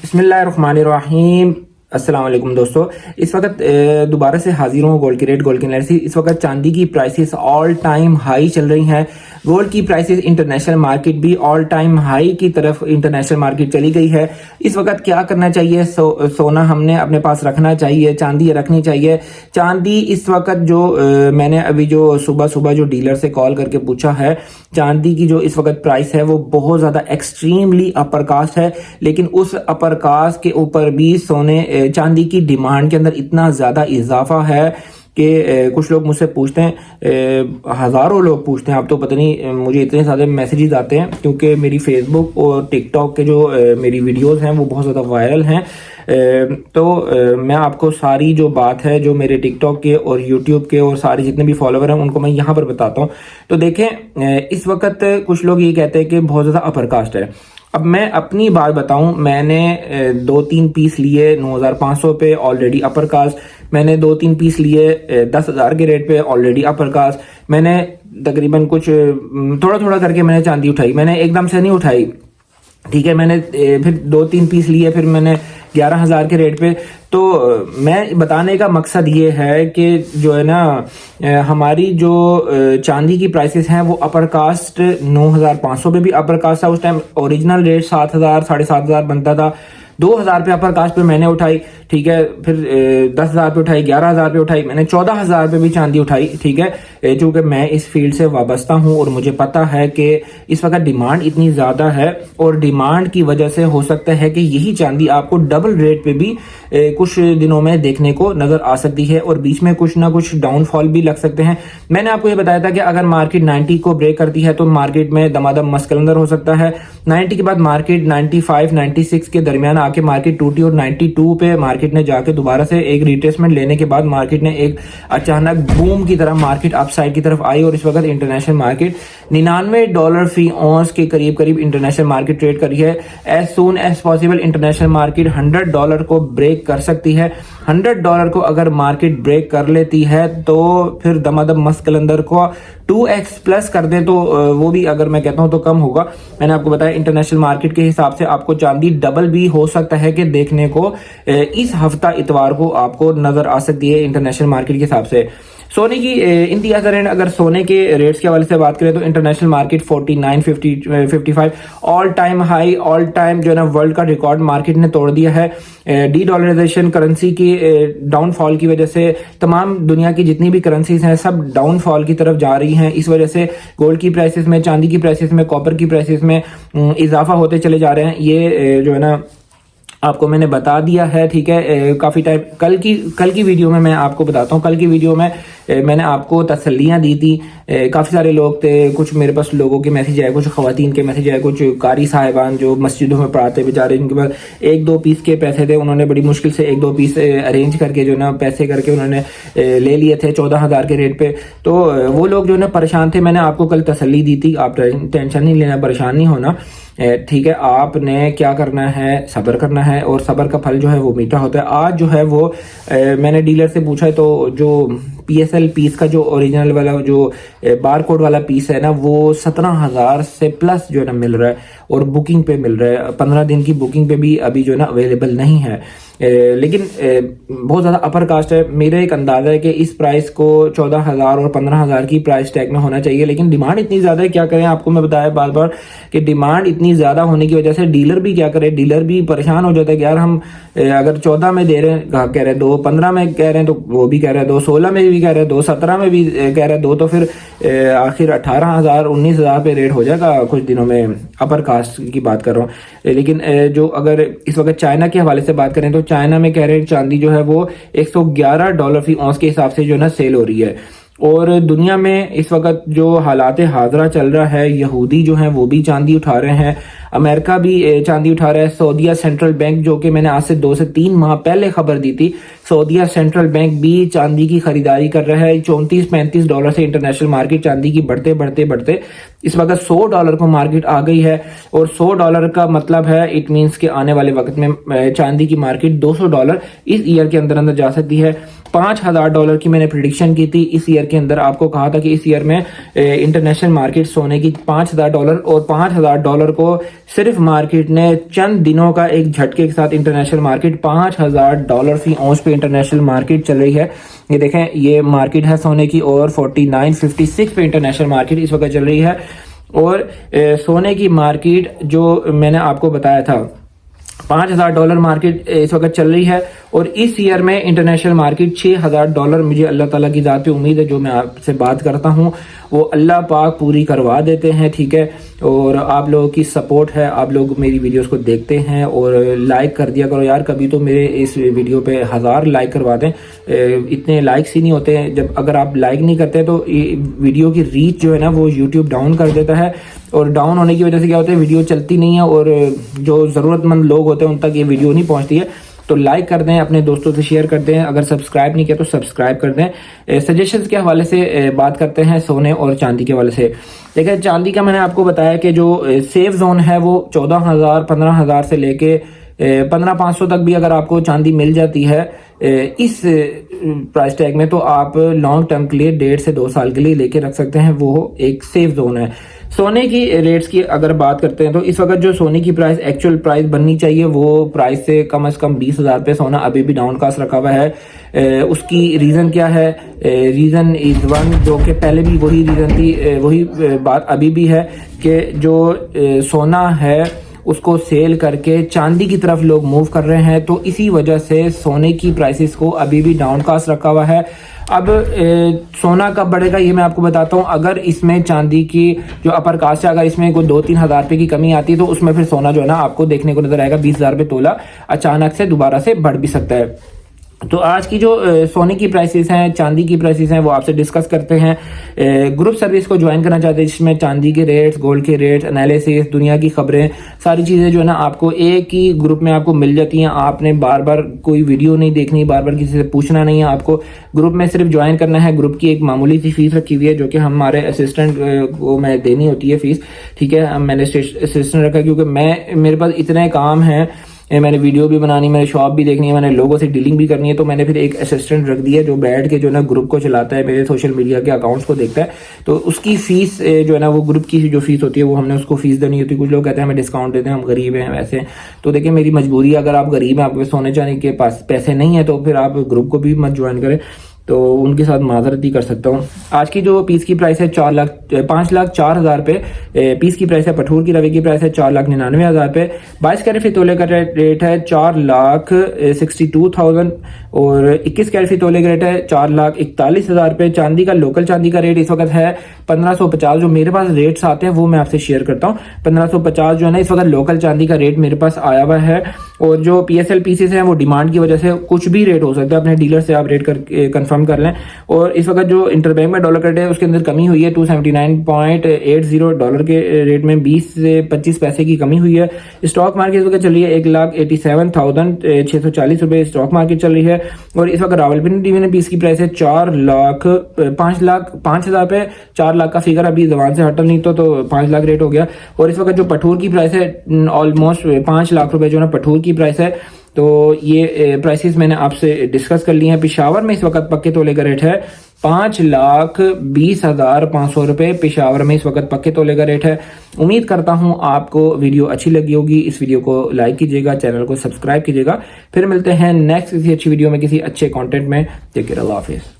बिस्मिल्लाहिर्रहमानिर्रहीम। अस्सलाम वालेकुम दोस्तों, इस वक्त दोबारा से हाजिर हूँ गोल्ड की रेट गोल्ड की एनालिसिस। इस वक्त चांदी की प्राइसेस ऑल टाइम हाई चल रही हैं। गोल्ड की प्राइसेस इंटरनेशनल मार्केट भी ऑल टाइम हाई की तरफ इंटरनेशनल मार्केट चली गई है। इस वक्त क्या करना चाहिए? सोना हमने अपने पास रखना चाहिए, चांदी रखनी चाहिए। चांदी इस वक्त जो मैंने अभी जो सुबह सुबह जो डीलर से कॉल करके पूछा है, चांदी की जो इस वक्त प्राइस है वो बहुत ज़्यादा एक्सट्रीमली अपर कास्ट है। लेकिन उस अपर कास्ट के ऊपर भी चांदी की डिमांड के अंदर इतना ज़्यादा इजाफा है कि कुछ लोग मुझसे पूछते हैं, हज़ारों लोग पूछते हैं। अब तो पता नहीं मुझे इतने सारे मैसेजेस आते हैं क्योंकि मेरी फेसबुक और टिकटॉक के जो मेरी वीडियोस हैं वो बहुत ज़्यादा वायरल हैं। मैं आपको सारी जो बात है जो मेरे टिकटॉक के और यूट्यूब के और सारे जितने भी फॉलोवर हैं उनको मैं यहाँ पर बताता हूँ। तो देखें, इस वक्त कुछ लोग ये कहते हैं कि बहुत ज़्यादा अपर कास्ट है। अब मैं अपनी बात बताऊं, मैंने 2-3 पीस लिए 9,500 पे ऑलरेडी अपर कास्ट। मैंने 2-3 पीस लिए 10,000 के रेट पे ऑलरेडी अपर कास्ट। मैंने तकरीबन कुछ थोड़ा थोड़ा करके मैंने चांदी उठाई, मैंने एकदम से नहीं उठाई, ठीक है। मैंने फिर 2-3 पीस लिए, फिर मैंने 11,000 के रेट पे। तो मैं बताने का मकसद ये है कि जो है ना, हमारी जो चांदी की प्राइसेस हैं वो अपर कास्ट 9,500 पे भी अपर कास्ट था। उस टाइम ओरिजिनल रेट 7,000 7,500 बनता था। 2,000 पे अपर कास्ट पे मैंने उठाई, ठीक है। फिर 10,000 पे उठाई, 11,000 पे उठाई, मैंने 14,000 पे भी चांदी उठाई, ठीक है। चूंकि मैं इस फील्ड से वाबस्ता हूं और मुझे पता है कि इस वक्त डिमांड इतनी ज़्यादा है और डिमांड की वजह से हो सकता है कि यही चांदी आपको डबल रेट पे भी कुछ दिनों में देखने को नजर आ सकती है और बीच में कुछ ना कुछ डाउनफॉल भी लग सकते हैं। मैंने आपको ये बताया था कि अगर मार्केट 90 को ब्रेक करती है तो मार्केट में दमादम मस्कलंदर हो सकता है। 90 के बाद मार्केट 95 96 के दरमियान आके मार्केट टूटी और 92 पे मार्केट ने जाके दोबारा से एक रिट्रेसमेंट लेने के बाद मार्केट ने एक अचानक बूम की तरह मार्केट अपसाइड की तरफ आई और इस वक्त इंटरनेशनल मार्केट $99 फी ऑन्स के करीब करीब इंटरनेशनल मार्केट ट्रेड करी है। As soon as possible international market $100 को ब्रेक कर सकती है। $100 को अगर मार्केट ब्रेक कर लेती है तो फिर दमादम मस्कलंदर को 2x प्लस कर दे तो वो भी अगर मैं कहता हूं तो कम होगा। मैंने आपको बताया इंटरनेशनल मार्केट के हिसाब से आपको चांदी डबल भी हो सकता है कि देखने को इस हफ्ता इतवार को आपको नजर आ सकती है इंटरनेशनल मार्केट के हिसाब से। सोने की इंतज़ार करें, अगर सोने के रेट्स के हवाले से बात करें तो international market 49-55 all time high, all time जो है ना वर्ल्ड का रिकॉर्ड मार्केट ने तोड़ दिया है। डी डॉलराइजेशन करेंसी की डाउनफॉल की वजह से तमाम दुनिया की जितनी भी करेंसीज हैं सब डाउनफॉल की तरफ जा रही हैं। इस वजह से गोल्ड की प्राइसेस में, चांदी की प्राइसेस में, कॉपर की प्राइसेस में इजाफा होते चले जा रहे हैं। ये जो है ना आपको मैंने बता दिया है, ठीक है। काफ़ी टाइम कल की वीडियो में मैं आपको बताता हूँ। कल की वीडियो में मैंने आपको तसल्लियाँ दी थी। काफ़ी सारे लोग थे, कुछ मेरे पास लोगों के मैसेज आए, कुछ ख़वातीन के मैसेज आए, कुछ कारी साहिबान जो मस्जिदों में पढ़ाते बेचारे, इनके पास 1-2 पीस के पैसे थे, उन्होंने बड़ी मुश्किल से 1-2 पीस अरेंज करके जो ना पैसे करके उन्होंने ले लिए थे 14,000 के रेट पे। तो वो लोग जो ना परेशान थे। मैंने आपको कल तसल्ली दी थी, आप टेंशन नहीं लेना, परेशान नहीं होना, ठीक है। आपने क्या करना है, सब्र करना है और सब्र का फल जो है वो मीठा होता है। आज जो है वो मैंने डीलर से पूछा है तो जो PSL पीस का जो ओरिजिनल वाला जो बार कोड वाला पीस है ना वो 17,000 से प्लस जो है ना मिल रहा है और बुकिंग पे मिल रहा है। 15 दिन की बुकिंग पे भी अभी जो है ना अवेलेबल नहीं है, लेकिन बहुत ज़्यादा अपर कास्ट है। मेरा एक अंदाज़ा है कि इस प्राइस को 14,000 और 15,000 की प्राइस टैग में होना चाहिए, लेकिन डिमांड इतनी ज़्यादा है, क्या करें। आपको मैं बताया बार बार कि डिमांड इतनी ज़्यादा होने की वजह से डीलर भी क्या करे, डीलर भी परेशान हो जाता है कि यार हम अगर 14 में दे रहे हैं, कह रहे हैं 2, 15 में कह रहे हैं तो वो भी कह रहे हैं 2, 16 में भी कह रहे हैं 2, 17 में भी कह रहे हैं 2, तो फिर आखिर 18,000 19,000 पे रेट हो जाएगा कुछ दिनों में। अपर कास्ट की बात कर रहा हूँ। लेकिन जो अगर इस वक्त चाइना के हवाले से बात करें तो चाइना में कह रहे हैं चांदी जो है वो $111 फी औंस के हिसाब से जो है ना सेल हो रही है। और दुनिया में इस वक्त जो हालात हाजरा चल रहा है, यहूदी जो हैं वो भी चांदी उठा रहे हैं, अमेरिका भी चांदी उठा रहा है। सऊदीया सेंट्रल बैंक, जो कि मैंने आज से 2 से 3 माह पहले खबर दी थी, सऊदीया सेंट्रल बैंक भी चांदी की खरीदारी कर रहा है। $34-35 से इंटरनेशनल मार्केट चांदी की बढ़ते बढ़ते बढ़ते इस वक्त $100 को मार्केट आ गई है। और $100 का मतलब है इट मीन्स के आने वाले वक्त में चांदी की मार्केट $200 इस ईयर के अंदर अंदर जा सकती है। $5,000 की मैंने प्रिडिक्शन की थी इस ईयर के अंदर। आपको कहा था कि इस ईयर में इंटरनेशनल मार्केट सोने की $5,000, और $5,000 को सिर्फ मार्केट ने चंद दिनों का एक झटके के साथ इंटरनेशनल मार्केट $5,000 फी औंस पे इंटरनेशनल मार्केट चल रही है। ये देखें, ये मार्केट है सोने की, और 49.56 पे इंटरनेशनल मार्केट इस वक्त चल रही है। और सोने की मार्केट जो मैंने आपको बताया था $5,000 मार्केट इस वक्त चल रही है, और इस ईयर में इंटरनेशनल मार्केट $6,000 मुझे अल्लाह ताला की ज़ात पे उम्मीद है, जो मैं आपसे बात करता हूँ वो अल्लाह पाक पूरी करवा देते हैं, ठीक है। और आप लोगों की सपोर्ट है, आप लोग मेरी वीडियोस को देखते हैं और लाइक कर दिया करो यार। कभी तो मेरे इस वीडियो पे 1000 लाइक करवा दें, इतने लाइक्स ही नहीं होते हैं। जब अगर आप लाइक नहीं करते तो वीडियो की रीच जो है ना वो यूट्यूब डाउन कर देता है, और डाउन होने की वजह से क्या होता है, वीडियो चलती नहीं है, और जो ज़रूरतमंद लोग होते हैं उन तक ये वीडियो नहीं पहुंचती है। तो लाइक कर दें, अपने दोस्तों से शेयर कर दें, अगर सब्सक्राइब नहीं किया तो सब्सक्राइब कर दें। सजेशंस के हवाले से बात करते हैं सोने और चांदी के हवाले से। देखिए, चांदी का मैंने आपको बताया कि जो सेफ जोन है वो 14,000 15,000 से लेके 15,500 तक भी अगर आपको चांदी मिल जाती है इस प्राइस टैग में, तो आप लॉन्ग टर्म के लिए 1.5 से 2 साल के लिए लेके रख सकते हैं। वो एक सेफ जोन है। सोने की रेट्स की अगर बात करते हैं तो इस वक्त जो सोने की प्राइस एक्चुअल प्राइस बननी चाहिए वो प्राइस से कम 20,000 पे सोना अभी भी डाउन कास्ट रखा हुआ है। उसकी रीज़न क्या है? रीज़न इज वन, जो कि पहले भी वही रीज़न थी, वही बात अभी भी है कि जो सोना है उसको सेल करके चांदी की तरफ लोग मूव कर रहे हैं, तो इसी वजह से सोने की प्राइसेस को अभी भी डाउन कास्ट रखा हुआ है। अब सोना कब बढ़ेगा ये मैं आपको बताता हूँ। अगर इसमें चांदी की जो अपर कास्ट है, अगर इसमें कोई 2-3 हज़ार रुपये की कमी आती है तो उसमें फिर सोना जो है ना आपको देखने को नजर आएगा 20,000 रुपये तोला अचानक से दोबारा से बढ़ भी सकता है। तो आज की जो सोने की प्राइसेस हैं, चांदी की प्राइसेस हैं, वो आपसे डिस्कस करते हैं। ग्रुप सर्विस को ज्वाइन करना चाहते हैं जिसमें चांदी के रेट्स, गोल्ड के रेट्स, एनालिसिस, दुनिया की खबरें, सारी चीज़ें जो है ना आपको एक ही ग्रुप में आपको मिल जाती हैं। आपने बार बार कोई वीडियो नहीं देखनी, बार बार किसी से पूछना नहीं है, आपको ग्रुप में सिर्फ ज्वाइन करना है। ग्रुप की एक मामूली सी फीस रखी हुई है जो कि हमारे असिस्टेंट को मैं देनी होती है फीस, ठीक है। मैंने असिस्टेंट रखा क्योंकि मेरे पास इतने काम हैं, मैंने वीडियो भी बनानी, मैंने शॉप भी देखनी है, मैंने लोगों से डीलिंग भी करनी है, तो मैंने फिर एक असिस्टेंट रख दिया जो बैठ के जो ना ग्रुप को चलाता है, मेरे सोशल मीडिया के अकाउंट्स को देखता है। तो उसकी फीस जो है ना वो ग्रुप की जो फीस होती है वो हमने उसको फीस देनी होती है। कुछ लोग कहते हैं हमें डिस्काउंट देते हैं, हम गरीब हैं वैसे। तो देखिए, मेरी मजबूरी है, अगर आप गरीब हैं, आपके सोने चांदी के पास पैसे नहीं है तो फिर आप ग्रुप को भी मत ज्वाइन करें। तो उनके साथ माजरत ही कर सकता हूँ। आज की जो पीस की प्राइस है 5,04,000 रुपये पीस की प्राइस है। पठूर की रवे की प्राइस है 4,99,000 रुपये। 22 कैरेट फी तोले का रेट है 4,62,000, और 21 कैरेट फी तोले का रेट है 4,41,000 रुपये। चांदी का लोकल चांदी का रेट इस वक्त है 1,550। जो मेरे पास रेट्स आते हैं वो मैं आपसे शेयर करता हूँ। 1,550 जो है ना इस वक्त लोकल चांदी का रेट मेरे पास आया हुआ है। और जो PSL पीसेस हैं वो डिमांड की वजह से कुछ भी रेट हो सकता है, अपने डीलर से आप रेट करके कंफर्म कर लें। और इस वक्त जो इंटरबैंक में डॉलर का रेट है उसके अंदर कमी हुई है, $279.80 के रेट में 20 से 25 पैसे की कमी हुई है। स्टॉक मार्केट इस वक्त चल रही है 1,87,640 रुपए स्टॉक मार्केट चल रही है। और इस वक्त रावलपिंडी डिवीजन पीस की प्राइस है 5,05,000 रुपए। 4 लाख का फिगर अभी जबान से हटल नहीं तो 5 लाख रेट हो गया। और इस वक्त जो पठूर की प्राइस है ऑलमोस्ट 5 लाख रुपए जो है ना पठूर की प्राइस है। तो ये प्राइसेस मैंने आपसे डिस्कस कर लिए हैं। पेशावर में इस वक्त पक्के तोले का रेट है 5,20,500 रुपए। पेशावर में इस वक्त पक्के तोले का रेट है। उम्मीद करता हूं आपको वीडियो अच्छी लगी होगी। इस वीडियो को लाइक कीजिएगा, चैनल को सब्सक्राइब कीजिएगा। फिर मिलते हैं नेक्स्ट किसी अच्छी वीडियो में किसी अच्छे कंटेंट में। टेक केयर, अल्लाह हाफिज़।